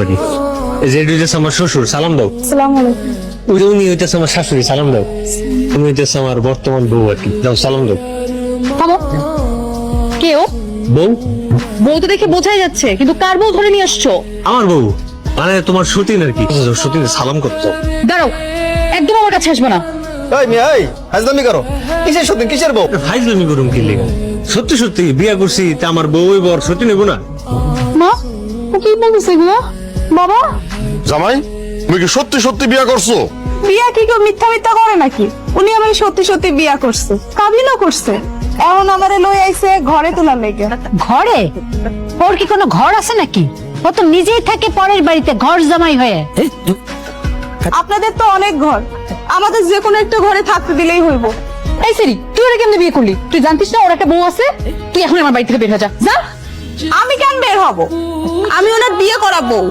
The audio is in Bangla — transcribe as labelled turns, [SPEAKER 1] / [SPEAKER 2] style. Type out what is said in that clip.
[SPEAKER 1] করি। এই যে এটা হইতেছে আমার শ্বশুর, সালাম দাও।
[SPEAKER 2] আসসালামু আলাইকুম।
[SPEAKER 1] উনি হইতেছে আমার শাশুড়ি, সালাম দাও। তুমি হইতেছে আমার বর্তমান বউ আর কি, দাও সালাম দাও।
[SPEAKER 2] থামো। কে ও?
[SPEAKER 1] বউ?
[SPEAKER 2] বউ তো দেখে বোঝাই যাচ্ছে, কিন্তু কার বউ ধরে নিয়ে আসছো?
[SPEAKER 1] আমার বউ মানে তোমার সতীন আর কি, সতীন সালাম করতো।
[SPEAKER 2] দাঁড়াও, একদম আমার কাছে আসবে না।
[SPEAKER 3] এই মিয়া, এই হাজলামি করো। কিসের সত্যি, কিসের বউ?
[SPEAKER 1] ফাইজলামি করুম কি লেগে? সত্যি সত্যি বিয়া করছি, তা আমার বউ হইব আর সতীন হইব না?
[SPEAKER 2] মা, ও কি বলছে এগুলো? বাবা,
[SPEAKER 4] জামাই, তুমি কি সত্যি সত্যি বিয়া করছো?
[SPEAKER 5] বিয়া কি কেউ মিথ্যা মিথ্যা করে নাকি? উনি আমার সত্যি সত্যি বিয়া করছে, কাবিনও করছে। এখন আমারে লই আইছে ঘরে তোলার লেগে।
[SPEAKER 6] ঘরে? ওর কি কোনো ঘর আছে নাকি? ও তো নিজেই থাকে পরের বাড়িতে ঘর জামাই হয়ে।
[SPEAKER 5] আপনাদের তো অনেক ঘর, আমাদের যে কোনো একটা ঘরে থাকতে দিলেই হইব।
[SPEAKER 2] এই সেরি, তুই ওরা কেমনে বিয়ে করলি? তুই জানতিস না ওর একটা বউ আছে? তুই এখন আমার বাড়ি থেকে বের হয়ে যা। যা।
[SPEAKER 5] আমি কেন বের হব? আমি ওনার বিয়ে করা বউ।